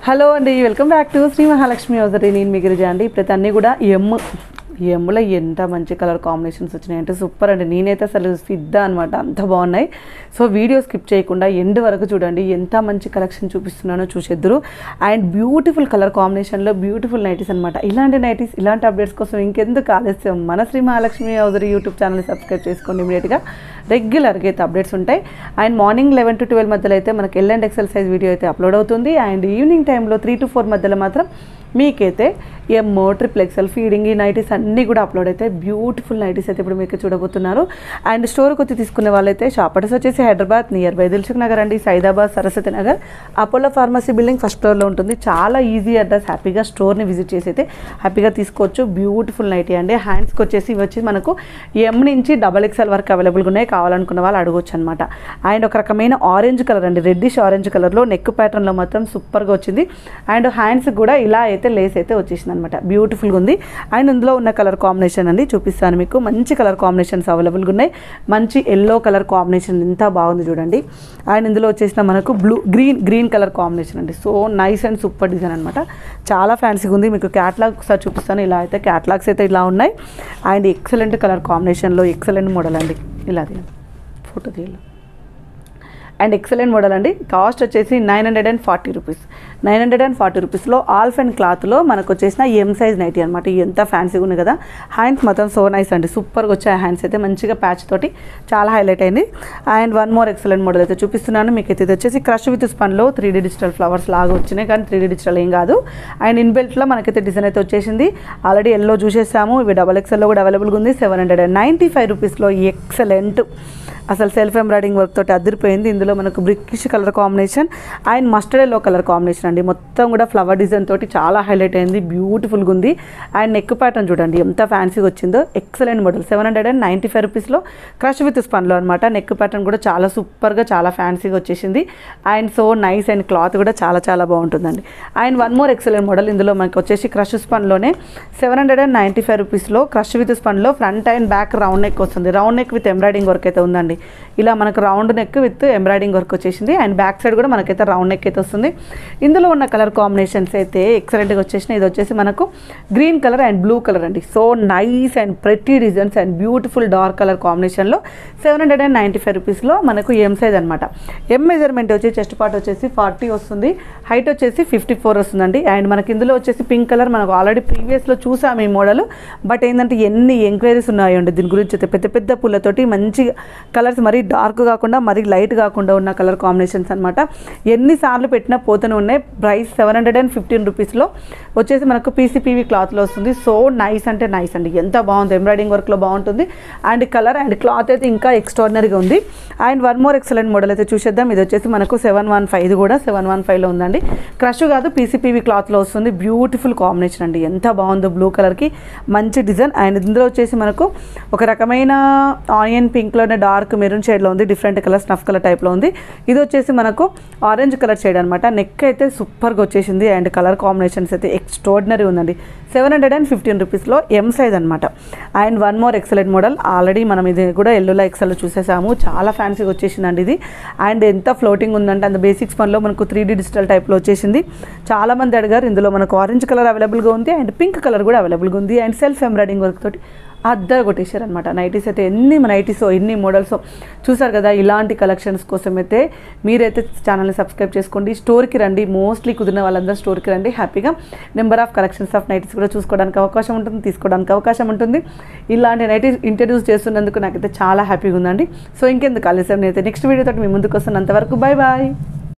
Hello అండి, welcome back to Shri Mahalakshmi hosiery. నేను మీ గిరిజ అండి. ప్రతి అన్నీ కూడా ఎమ్ములో ఎంత మంచి కలర్ కాంబినేషన్స్ వచ్చినాయి అంటే సూపర్ అండి. నేనైతే అసలు సిద్ధ అనమాట, అంత బాగున్నాయి. సో వీడియో స్కిప్ చేయకుండా ఎండ్ వరకు చూడండి, ఎంత మంచి కలెక్షన్ చూపిస్తున్నానో చూసేద్దరు. అండ్ బ్యూటిఫుల్ కలర్ కాంబినేషన్లో బ్యూటిఫుల్ నైటీస్ అనమాట. ఇలాంటి నైటీస్, ఇలాంటి అప్డేట్స్ కోసం ఇంకెందుకు ఆలస్యం, మన శ్రీ మహాలక్ష్మి హౌజరీ యూట్యూబ్ ఛానల్ని సబ్స్క్రైబ్ చేసుకోండి. ఇమీడియట్గా రెగ్యులర్గా అయితే అప్డేట్స్ ఉంటాయి. అండ్ మార్నింగ్ 11 to 12 మధ్యలో అయితే మనకి L and XL size video అయితే అప్లోడ్ అవుతుంది. అండ్ ఈవినింగ్ టైంలో 3 to 4 మధ్యలో మాత్రం మీకైతే ఎమ్మో, XXL, ఫీడింగ్ ఈ నైటీస్ అన్నీ కూడా అప్లోడ్ అవుతాయి. బ్యూటిఫుల్ నైటీస్ అయితే ఇప్పుడు మీకు చూడబోతున్నారు. అండ్ స్టోర్కి వచ్చి తీసుకునే వాళ్ళైతే షాప్ అడ్రస్ వచ్చేసి హైదరాబాద్ నియర్ బై దిల్సుఖ్ నగర్ అండి, Saidabad, Saraswati Nagar, Apollo pharmacy building first ఫ్లోర్లో ఉంటుంది. చాలా ఈజీ అడ్రస్, హ్యాపీగా స్టోర్ని విజిట్ చేసి అయితే హ్యాపీగా తీసుకోవచ్చు. బ్యూటిఫుల్ నైటీ అండి. హ్యాండ్స్కి వచ్చేసి ఇవి వచ్చి మనకు ఎం నుంచి XXL వరకు అవైలబుల్గా ఉన్నాయి. కావాలనుకున్న వాళ్ళు అడగొచ్చు అనమాట. అండ్ ఒక రకమైన ఆరెంజ్ కలర్ అండి, రెడ్డిష్ ఆరెంజ్ కలర్లో నెక్ ప్యాటర్న్లో మాత్రం సూపర్గా వచ్చింది. అండ్ హ్యాండ్స్కి కూడా ఇలా అయితే లేస్ అయితే వచ్చేసింది అనమాట. బ్యూటిఫుల్గా ఉంది. అండ్ ఇందులో ఉన్న కలర్ కాంబినేషన్ అండి చూపిస్తాను మీకు. మంచి కలర్ కాంబినేషన్స్ అవైలబుల్గా ఉన్నాయి. మంచి ఎల్లో కలర్ కాంబినేషన్ ఎంత బాగుంది చూడండి. అండ్ ఇందులో వచ్చేసిన మనకు గ్రీన్ కలర్ కాంబినేషన్ అండి. So nice and super design అనమాట. చాలా ఫ్యాన్సీగా ఉంది. మీకు క్యాట్లాగ్ ఒకసారి చూపిస్తాను. ఇలా అయితే క్యాట్లాగ్స్ అయితే ఇలా ఉన్నాయి. అండ్ ఎక్సలెంట్ కలర్ కాంబినేషన్లో ఎక్సలెంట్ మోడల్ అండి. ఇలా ఫోటో తీయాలి. అండ్ ఎక్సలెంట్ మోడల్ అండి. కాస్ట్ వచ్చేసి 940 రూపీస్. 940 రూపీస్లో ఆల్ఫ్ అండ్ క్లాత్లో మనకు వచ్చేసిన ఎం సైజ్ నైటీ అనమాట. ఎంత ఫ్యాన్సీగా ఉంది కదా. హ్యాండ్స్ మొత్తం సో నైస్ అండి, సూపర్గా వచ్చాయి. హ్యాండ్స్ అయితే మంచిగా ప్యాచ్ తోటి చాలా హైలైట్ అయింది. And one more excellent model అయితే చూపిస్తున్నాను మీకు. అయితే ఇది వచ్చేసి క్రష్ విత్ స్పన్లో 3D డిజిటల్ ఫ్లవర్స్ లాగా వచ్చినాయి, కానీ 3D డిజిటల్ ఏం కాదు. అండ్ ఇన్బెల్ట్లో మనకైతే డిజైన్ అయితే వచ్చేసింది. ఆల్రెడీ ఎల్లో చూసేసాము. ఇవి XXLలో కూడా అవైలబుల్గా ఉంది. 795 రూపీస్లో ఎక్సలెంట్, అసలు సెల్ఫ్ ఎంబ్రాయిడింగ్ వర్క్ తోటి అదిరిపోయింది. ఇందులో మనకు brickish colour combination and mustard yellow colour combination అండి. మొత్తం కూడా ఫ్లవర్ డిజైన్ తోటి చాలా హైలైట్ అయింది. బ్యూటిఫుల్గా ఉంది. అండ్ నెక్ ప్యాటర్న్ చూడండి ఎంత ఫ్యాన్సీగా వచ్చిందో. Excellent model. 795 రూపీస్లో క్రష్ విత్ స్పన్లో అనమాట. నెక్ ప్యాటర్న్ కూడా చాలా సూపర్గా, చాలా ఫ్యాన్సీగా వచ్చేసింది. And so nice. And cloth కూడా చాలా చాలా బాగుంటుందండి. And one more excellent model. ఇందులో మనకు వచ్చేసి క్రష్ స్పన్లోనే 795 రూపీస్లో క్రష్ విత్ స్పన్లో front and back round neck వస్తుంది. Round neck with embroidering work అయితే ఉందండి. ఇలా మనకు round neck with embroidering work వచ్చేసింది. అండ్ బ్యాక్ సైడ్ కూడా మనకైతే రౌండ్ నెక్ అయితే వస్తుంది. ఇందులో ఉన్న కలర్ కాంబినేషన్స్ అయితే ఎక్సలెంట్గా వచ్చేసినాయి. ఇది వచ్చేసి మనకు green colour and blue colour అండి. So nice and pretty designs and beautiful dark colour కాంబినేషన్లో 795 రూపీస్లో మనకు ఎం సైజ్ అనమాట. ఎం మెజర్మెంట్ వచ్చి చెస్ట్ పార్ట్ వచ్చేసి 40 వస్తుంది, హైట్ వచ్చేసి 54 వస్తుందండి. అండ్ మనకి ఇందులో వచ్చేసి పింక్ కలర్ మనకు ఆల్రెడీ ప్రీవియస్లో చూసాము ఈ మోడల్. బట్ ఏంటంటే ఎన్ని ఎంక్వైరీస్ ఉన్నాయండి దీని గురించి అయితే. పెద్ద పెద్ద పుల్లతోటి మంచి కలర్స్, మరీ డార్క్ కాకుండా మరీ లైట్ కాకుండా ఉన్న కలర్ కాంబినేషన్స్ అనమాట. ఎన్నిసార్లు పెట్టినా పోతూనే ఉన్నాయి. ప్రైస్ 715 రూపీస్లో వచ్చేసి మనకు పీసీపీవీ క్లాత్లో వస్తుంది. సో నైస్ అంటే నైస్ అండి, ఎంత బాగుంది. ఎంబ్రాయిడింగ్ వర్క్లో బాగుంటుంది. అండ్ కలర్ అండ్ క్లాత్ అయితే ఇంకా ఎక్స్ట్రాడినరీగా ఉంది. And one more excellent model అయితే చూసేద్దాం. ఇది వచ్చేసి మనకు 715, ఇది కూడా 715లో ఉందండి. క్రష్ కాదు, పీసీపీవీ క్లాత్లో వస్తుంది. బ్యూటిఫుల్ కాంబినేషన్ అండి, ఎంత బాగుందో. బ్లూ కలర్కి మంచి డిజైన్. అండ్ ఇందులో వచ్చేసి మనకు ఒక రకమైన ఆనియన్ పింక్లోనే డార్క్ మెరూన్ షేడ్లో ఉంది. డిఫరెంట్ కలర్, స్నఫ్ కలర్ టైప్లో ఉంది. ఇది వచ్చేసి మనకు ఆరెంజ్ కలర్ షేడ్ అనమాట. నెక్ అయితే సూపర్గా వచ్చేసింది. అండ్ కలర్ కాంబినేషన్స్ అయితే ఎక్స్ట్రాడినరీ ఉందండి. 715 రూపీస్లో ఎం సైజ్ అనమాట. And one more excellent model. Already మనం ఇది కూడా ఎల్లోలో ఎక్సెల్ చూసేసాము. చాలా ఫ్యాన్సీగా వచ్చేసిందండి ఇది. అండ్ ఎంత ఫ్లోటింగ్ ఉందంటే అంత బేసిక్స్ పనిలో మనకు 3D డిజిటల్ టైప్లో వచ్చేసింది. చాలామంది అడిగారు. ఇందులో మనకు ఆరెంజ్ కలర్ అవైలబుల్గా ఉంది అండ్ పింక్ కలర్ కూడా అవైలబుల్గా ఉంది. అండ్ సెల్ఫ్ ఎంబ్రాయిడింగ్ వర్క్ తోటి అద్దరు కొట్టేశారు అనమాట. నైటీస్ అయితే ఎన్ని నైటీసో, ఎన్ని మోడల్సో చూసారు కదా. ఇలాంటి కలెక్షన్స్ కోసం అయితే మీరైతే ఛానల్ని సబ్స్క్రైబ్ చేసుకోండి. స్టోర్కి రండి. మోస్ట్లీ కుదిరిన వాళ్ళందరూ స్టోర్కి రండి. హ్యాపీగా number of collections of nighties కూడా చూసుకోవడానికి అవకాశం ఉంటుంది, తీసుకోవడానికి అవకాశం ఉంటుంది. ఇలాంటి నైటీస్ ఇంట్రడ్యూస్ చేస్తున్నందుకు నాకైతే చాలా హ్యాపీగా ఉందండి. సో ఇంకెందుకు ఆలస్యం, నేనైతే నెక్స్ట్ వీడియోతో మీ ముందుకు వస్తున్నంతవరకు బాయ్ బాయ్.